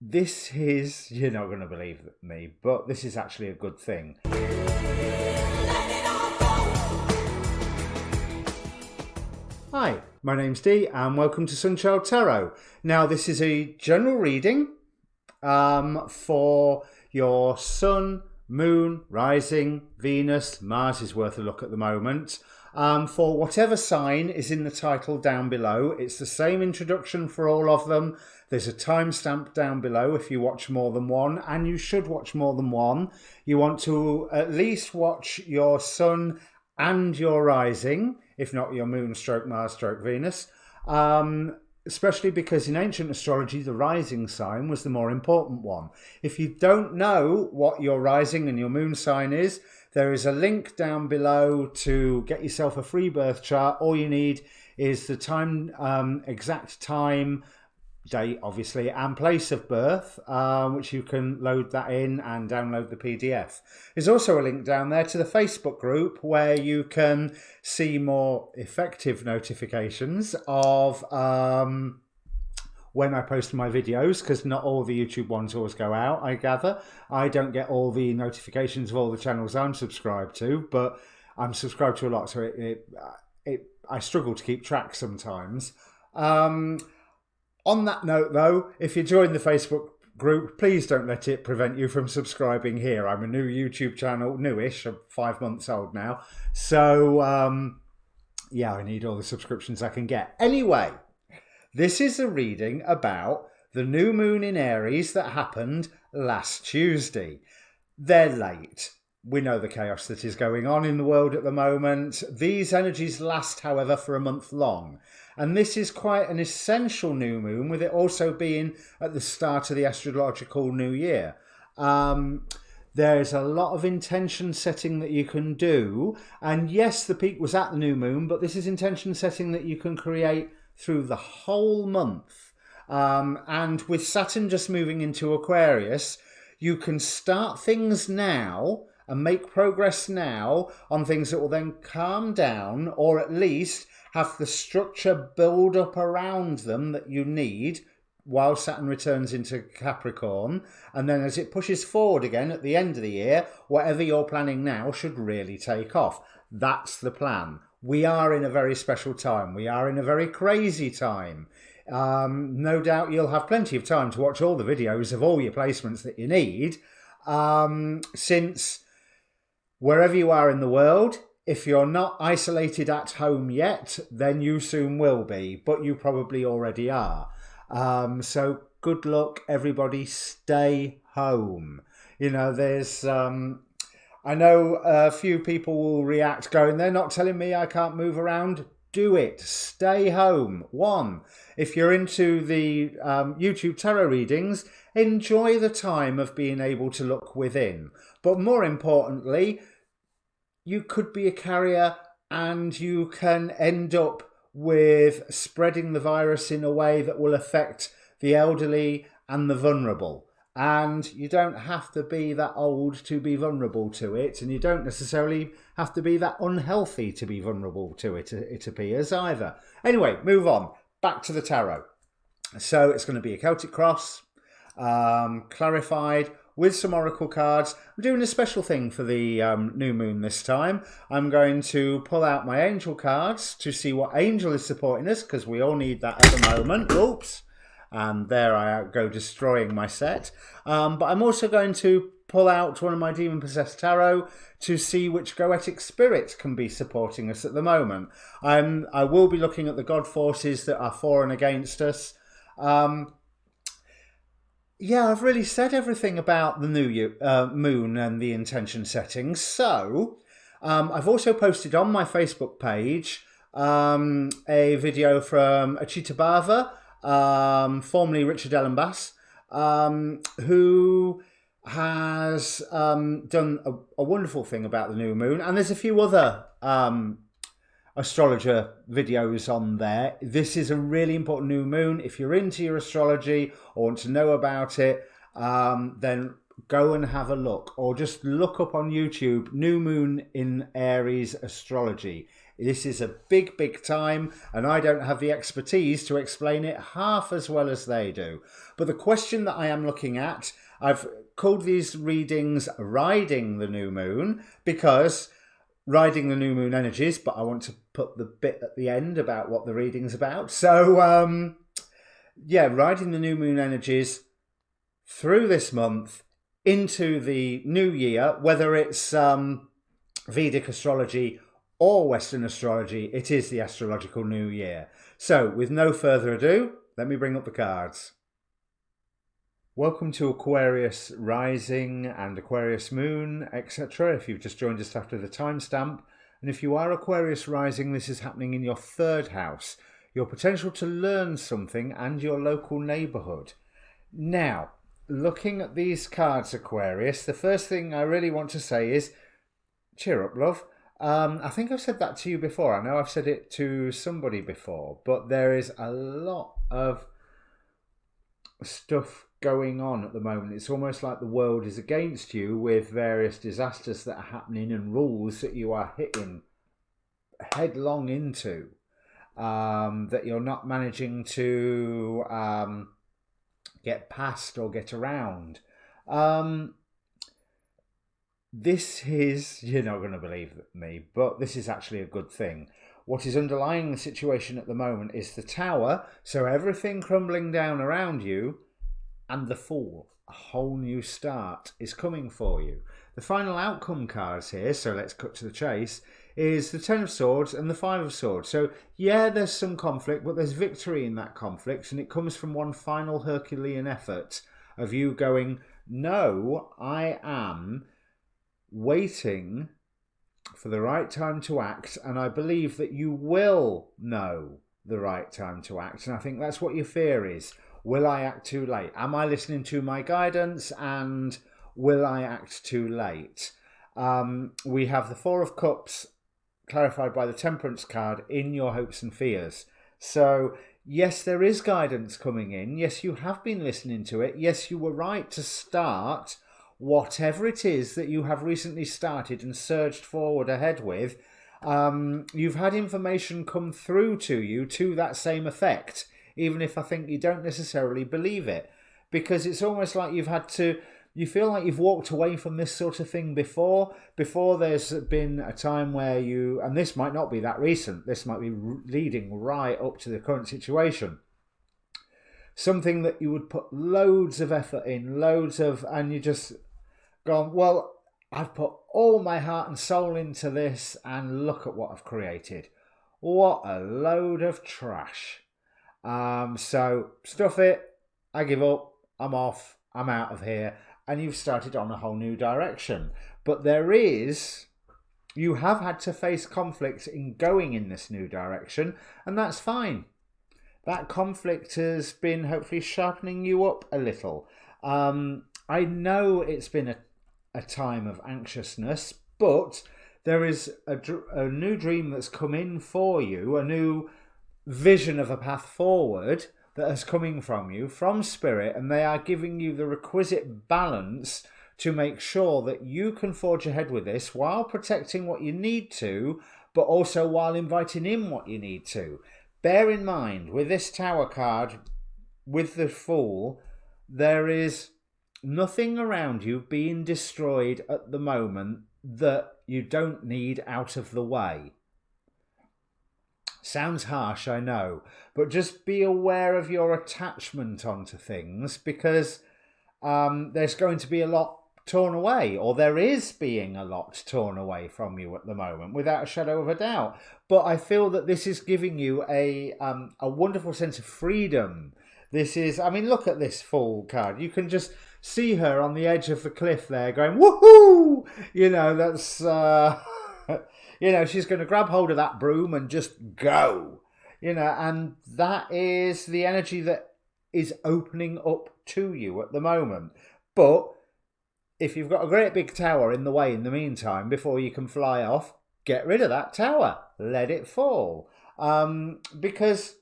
This is, you're not going to believe me, but this is actually a good thing. Hi, my name's Dee and welcome to Untitled Tarot. Now this is a general reading for your Sun, Moon, Rising, Venus, Mars is worth a look at the moment. For whatever sign is in the title down below. It's the same introduction for all of them. There's a timestamp down below if you watch more than one, and you should watch more than one. You want to at least watch your Sun and your Rising, if not your Moon stroke Mars stroke Venus. Especially because in ancient astrology, the rising sign was the more important one. If you don't know what your rising and your moon sign is, there is a link down below to get yourself a free birth chart. All you need is the time, exact time, date obviously, and place of birth, which you can load that in and download the PDF. There's also a link down there to the Facebook group where you can see more effective notifications of when I post my videos, because not all the YouTube ones always go out, I gather. I don't get all the notifications of all the channels I'm subscribed to, but I'm subscribed to a lot, so I struggle to keep track sometimes. On that note, though, if you join the Facebook group, please don't let it prevent you from subscribing here. I'm a new YouTube channel, newish, I'm 5 months old now. So, yeah, I need all the subscriptions I can get. Anyway, this is a reading about the new moon in Aries that happened last Tuesday. They're late. We know the chaos that is going on in the world at the moment. These energies last, however, for a month long. And this is quite an essential new moon, with it also being at the start of the astrological new year. There's a lot of intention setting that you can do. And yes, the peak was at the new moon, but this is intention setting that you can create through the whole month. And with Saturn just moving into Aquarius, you can start things now and make progress now on things that will then calm down, or at least have the structure build up around them that you need while Saturn returns into Capricorn. And then as it pushes forward again at the end of the year, whatever you're planning now should really take off. That's the plan. We are in a very special time. We are in a very crazy time. No doubt you'll have plenty of time to watch all the videos of all your placements that you need, since wherever you are in the world, if you're not isolated at home yet, then you soon will be, but you probably already are. So good luck, everybody. Stay home. You know, there's... I know a few people will react going, they're not telling me I can't move around. Do it. Stay home. One, if you're into the YouTube tarot readings, enjoy the time of being able to look within. But more importantly, you could be a carrier and you can end up with spreading the virus in a way that will affect the elderly and the vulnerable. And you don't have to be that old to be vulnerable to it, and you don't necessarily have to be that unhealthy to be vulnerable to it, it appears, either. Anyway, move on. Back to the tarot. So it's going to be a Celtic cross, clarified, with some oracle cards. I'm doing a special thing for the new moon this time. I'm going to pull out my angel cards to see what angel is supporting us, because we all need that at the moment. Oops. And there I go, destroying my set. But I'm also going to pull out one of my demon possessed tarot to see which goetic spirits can be supporting us at the moment. I will be looking at the god forces that are for and against us. Yeah, I've really said everything about the new moon and the intention settings. So I've also posted on my Facebook page a video from Achita Bava, formerly Richard Ellenbass, who has done a wonderful thing about the new moon. And there's a few other astrologer videos on there. This is a really important new moon. If you're into your astrology or want to know about it, then go and have a look, or just look up on YouTube New Moon in Aries Astrology. This is a big, big time, and I don't have the expertise to explain it half as well as they do. But the question that I am looking at, I've called these readings Riding the New Moon, because riding the new moon energies, but I want to put the bit at the end about what the reading's about. So, yeah, riding the new moon energies through this month into the new year, whether it's Vedic astrology or Western astrology, it is the astrological new year. So, with no further ado, let me bring up the cards. Welcome to Aquarius Rising and Aquarius Moon, etc. If you've just joined us after the timestamp. And if you are Aquarius Rising, this is happening in your 3rd house, your potential to learn something and your local neighbourhood. Now, looking at these cards, Aquarius, the first thing I really want to say is, cheer up, love. I think I've said that to you before. I know I've said it to somebody before, but there is a lot of stuff going on at the moment. It's almost like the world is against you with various disasters that are happening and rules that you are hitting headlong into, that you're not managing to get past or get around. This is, you're not going to believe me, but this is actually a good thing. What is underlying the situation at the moment is the Tower, so everything crumbling down around you, and the Fool, a whole new start, is coming for you. The final outcome cards here, so let's cut to the chase, is the 10 of Swords and the 5 of Swords. So yeah, there's some conflict, but there's victory in that conflict, and it comes from one final Herculean effort of you going, no, I am waiting for the right time to act, and I believe that you will know the right time to act. And I think that's what your fear is. Will I act too late? Am I listening to my guidance, and will I act too late? We have the 4 of Cups clarified by the Temperance card in your hopes and fears. So yes, there is guidance coming in. Yes, you have been listening to it. Yes, you were right to start whatever it is that you have recently started and surged forward ahead with. You've had information come through to you to that same effect, even if I think you don't necessarily believe it, because it's almost like you feel like you've walked away from this sort of thing before there's been a time where and this might not be that recent, this might be leading right up to the current situation, something that you would put loads of effort in, and you just gone, well, I've put all my heart and soul into this, and look at what I've created. What a load of trash. So stuff it, I give up, I'm off, I'm out of here, and you've started on a whole new direction. But you have had to face conflict in going in this new direction, and that's fine. That conflict has been hopefully sharpening you up a little. I know it's been a time of anxiousness, but there is a new dream that's come in for you, a new vision of a path forward that is coming from you, from Spirit, and they are giving you the requisite balance to make sure that you can forge ahead with this while protecting what you need to, but also while inviting in what you need to. Bear in mind, with this Tower card, with the Fool, there is nothing around you being destroyed at the moment that you don't need out of the way. Sounds harsh, I know, but just be aware of your attachment onto things, because there's going to be a lot torn away, or there is being a lot torn away from you at the moment, without a shadow of a doubt. But I feel that this is giving you a wonderful sense of freedom. This is, I mean, look at this Fool card. You can just see her on the edge of the cliff there going, woohoo! You know, that's, you know, she's going to grab hold of that broom and just go. You know, and that is the energy that is opening up to you at the moment. But if you've got a great big tower in the way in the meantime, before you can fly off, get rid of that tower. Let it fall. Because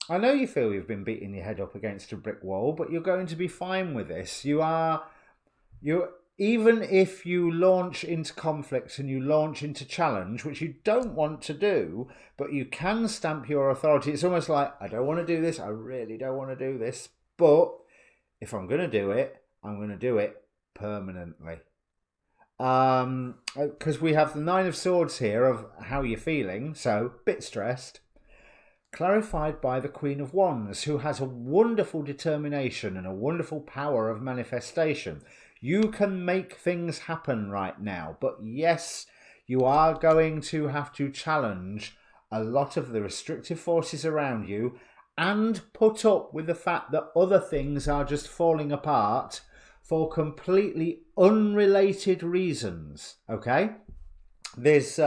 I know you feel you've been beating your head up against a brick wall, but you're going to be fine with this. even if you launch into conflict and you launch into challenge, which you don't want to do, but you can stamp your authority. It's almost like, I don't want to do this. I really don't want to do this. But if I'm going to do it, I'm going to do it permanently. Because we have the Nine of Swords here of how you're feeling. So, bit stressed. Clarified by the Queen of Wands, who has a wonderful determination and a wonderful power of manifestation. You can make things happen right now, but yes, you are going to have to challenge a lot of the restrictive forces around you and put up with the fact that other things are just falling apart for completely unrelated reasons, okay? This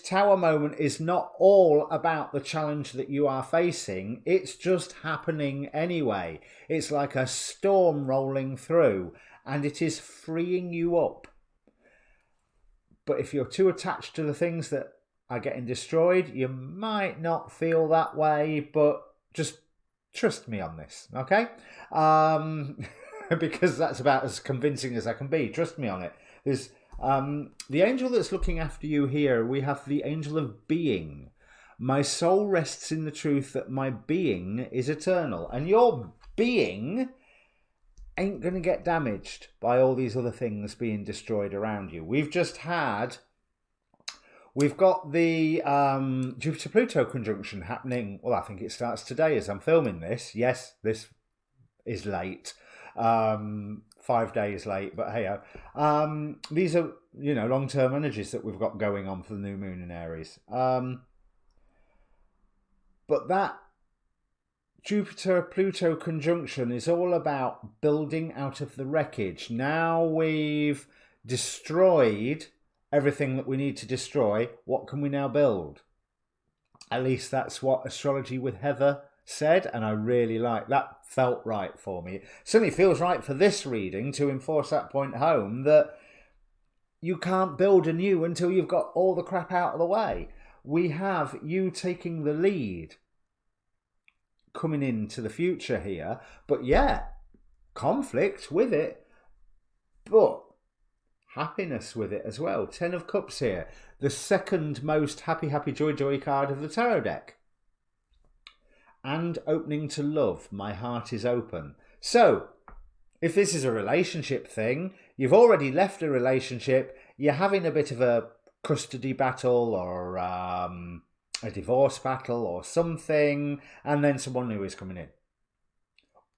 Tower moment is not all about the challenge that you are facing. It's just happening anyway. It's like a storm rolling through, and it is freeing you up. But if you're too attached to the things that are getting destroyed, you might not feel that way, but just trust me on this, okay? Because that's about as convincing as I can be. Trust me on it. There's the angel that's looking after you here, we have the angel of being. My soul rests in the truth that my being is eternal. And your being ain't going to get damaged by all these other things being destroyed around you. We've got the Jupiter-Pluto conjunction happening. Well, I think it starts today as I'm filming this. Yes, this is late. 5 days late, but hey, these are, long-term energies that we've got going on for the new moon in Aries. But that Jupiter-Pluto conjunction is all about building out of the wreckage. Now we've destroyed everything that we need to destroy. What can we now build? At least that's what Astrology with Heather said, and I really like that. Felt right for me. It certainly feels right for this reading to enforce that point home, that you can't build anew until you've got all the crap out of the way. We have you taking the lead coming into the future here, but yeah, conflict with it, but happiness with it as well. 10 of Cups here, the second most happy joy card of the tarot deck. And opening to love, my heart is open. So, if this is a relationship thing, you've already left a relationship, you're having a bit of a custody battle or a divorce battle or something, and then someone new is coming in.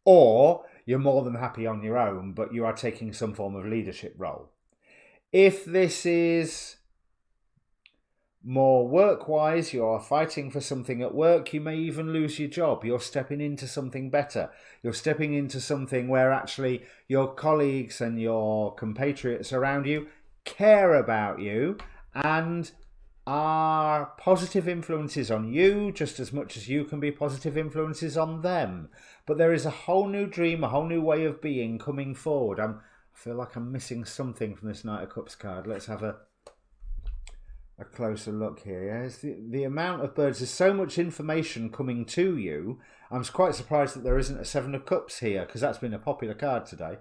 Or you're more than happy on your own, but you are taking some form of leadership role. If this is more work-wise, you're fighting for something at work, you may even lose your job. You're stepping into something better. You're stepping into something where actually your colleagues and your compatriots around you care about you and are positive influences on you just as much as you can be positive influences on them. But there is a whole new dream, a whole new way of being coming forward. I feel like I'm missing something from this Knight of Cups card. Let's have a closer look here. Yes, the amount of birds, there's so much information coming to you. I'm quite surprised that there isn't a 7 of Cups here, because that's been a popular card today.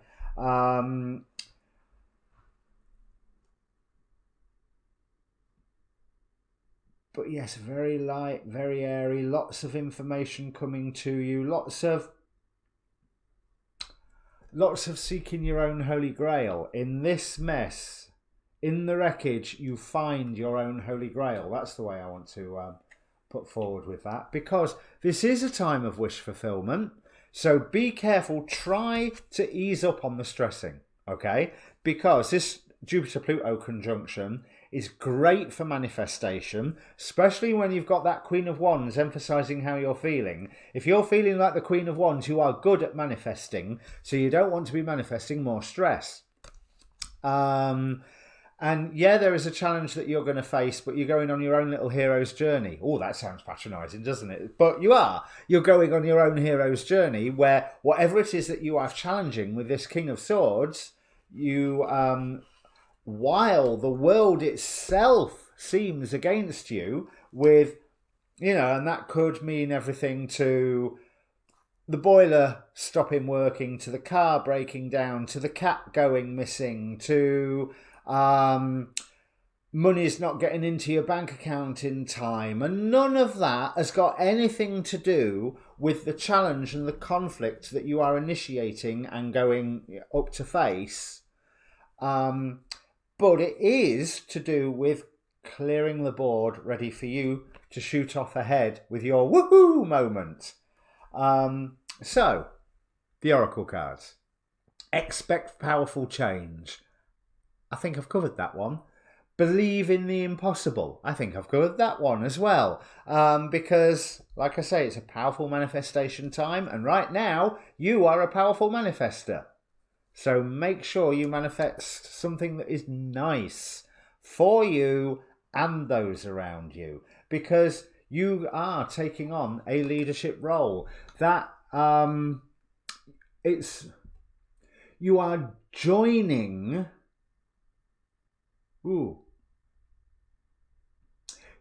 But yes, very light, very airy, lots of information coming to you, lots of seeking your own holy grail. In this mess, in the wreckage, you find your own holy grail. That's the way I want to put forward with that, because this is a time of wish fulfillment. So be careful. Try to ease up on the stressing, okay? Because this Jupiter-Pluto conjunction is great for manifestation, especially when you've got that Queen of Wands emphasizing how you're feeling. If you're feeling like the Queen of Wands, you are good at manifesting, so you don't want to be manifesting more stress. And yeah, there is a challenge that you're going to face, but you're going on your own little hero's journey. Oh, that sounds patronising, doesn't it? But you are. You're going on your own hero's journey where whatever it is that you are challenging with this King of Swords, you, while the world itself seems against you with, and that could mean everything to the boiler stopping working, to the car breaking down, to the cat going missing, to money's not getting into your bank account in time. And none of that has got anything to do with the challenge and the conflict that you are initiating and going up to face. But it is to do with clearing the board, ready for you to shoot off ahead with your woohoo moment. So, the Oracle cards. Expect powerful change. I think I've covered that one. Believe in the impossible. I think I've covered that one as well. Because, like I say, it's a powerful manifestation time. And right now, you are a powerful manifester. So make sure you manifest something that is nice for you and those around you. Because you are taking on a leadership role. That you are joining.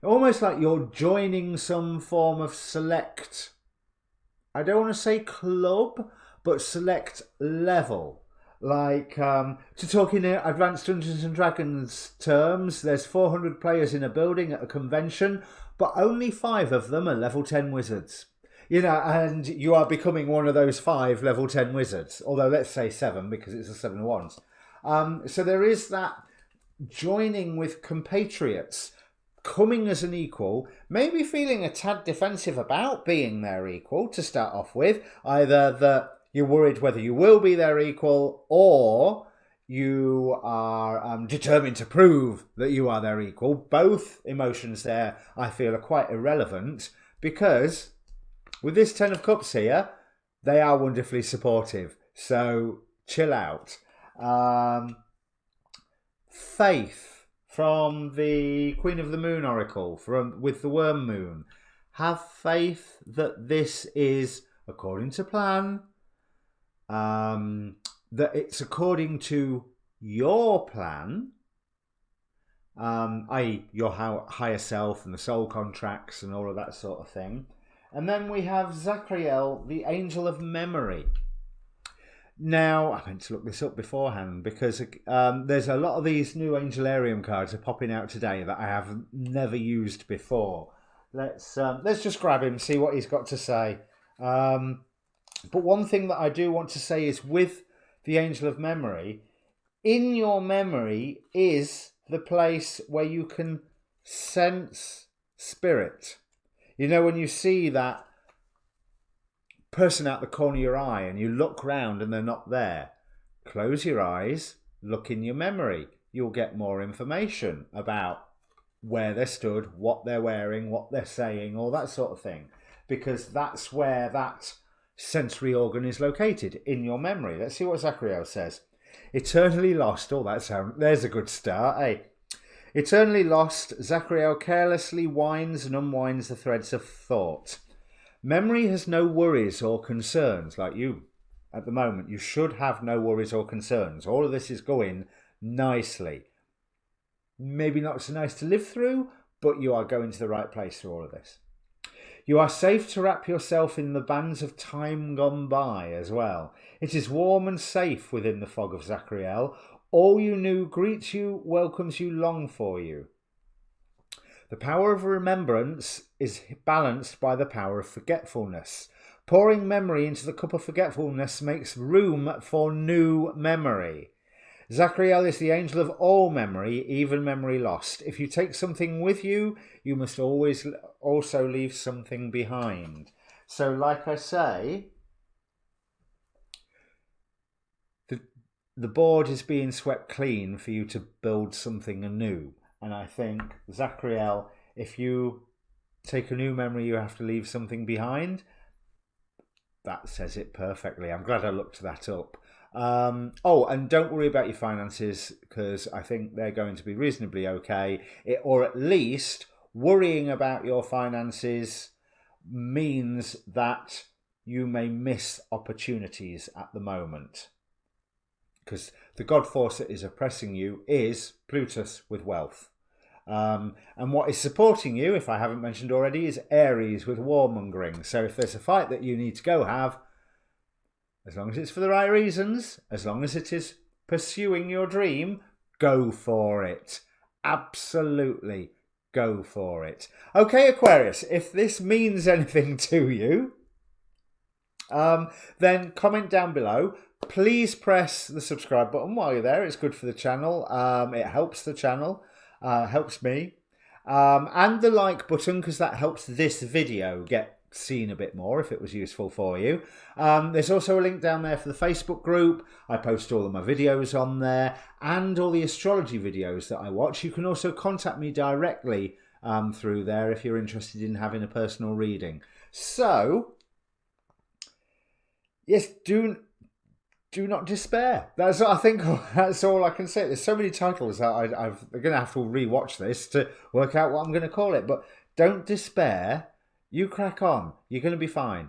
Almost like you're joining some form of select, I don't want to say club, but select level. Like, to talk in Advanced Dungeons and Dragons terms, there's 400 players in a building at a convention, but only 5 of them are level 10 wizards. You know, and you are becoming one of those 5 level 10 wizards. Although let's say 7, because it's a 7 of Wands. So there is that joining with compatriots, coming as an equal, maybe feeling a tad defensive about being their equal to start off with. Either that you're worried whether you will be their equal, or you are determined to prove that you are their equal. Both emotions there, I feel, are quite irrelevant, because with this 10 of Cups here, they are wonderfully supportive. So chill out. Faith from the Queen of the Moon Oracle, with the Worm Moon. Have faith that this is according to plan, that it's according to your plan, i.e. your higher self and the soul contracts and all of that sort of thing. And then we have Zachriel, the Angel of Memory. Now, I meant to look this up beforehand, because there's a lot of these new Angelarium cards are popping out today that I have never used before. Let's just grab him, see what he's got to say. But one thing that I do want to say is, with the Angel of Memory, in your memory is the place where you can sense spirit. You know, when you see that person out the corner of your eye and you look round and they're not there, close your eyes, look in your memory. You'll get more information about where they stood, what they're wearing, what they're saying, all that sort of thing. Because that's where that sensory organ is located, in your memory. Let's see what Zachariel says. Eternally lost. Oh, there's a good start, eh? Eternally lost, Zachariel carelessly winds and unwinds the threads of thought. Memory has no worries or concerns, like you at the moment. You should have no worries or concerns. All of this is going nicely. Maybe not so nice to live through, but you are going to the right place through all of this. You are safe to wrap yourself in the bands of time gone by as well. It is warm and safe within the fog of Zachariel. All you knew greets you, welcomes you, long for you. The power of remembrance is balanced by the power of forgetfulness. Pouring memory into the cup of forgetfulness makes room for new memory. Zachariel is the angel of all memory, even memory lost. If you take something with you, you must always also leave something behind. So, like I say, the board is being swept clean for you to build something anew. And I think, Zachariel, if you take a new memory, you have to leave something behind. That says it perfectly. I'm glad I looked that up. And don't worry about your finances, because I think they're going to be reasonably okay. Or at least worrying about your finances means that you may miss opportunities at the moment. Because the god force that is oppressing you is Plutus with wealth. And what is supporting you, if I haven't mentioned already, is Aries with warmongering. So if there's a fight that you need to go have, As long as it's for the right reasons, as long as it is pursuing your dream, go for it. Absolutely go for it. Okay, Aquarius, if this means anything to you, then comment down below. Please press the subscribe button while you're there. It's good for the channel. It helps the channel, helps me. And the like button, because that helps this video get seen a bit more if it was useful for you. There's also a link down there for the Facebook group. I post all of my videos on there and all the astrology videos that I watch. You can also contact me directly through there if you're interested in having a personal reading. So, yes, do not despair. I think that's all I can say. There's so many titles that I'm going to have to rewatch this to work out what I'm going to call it. But don't despair. You crack on. You're going to be fine.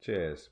Cheers.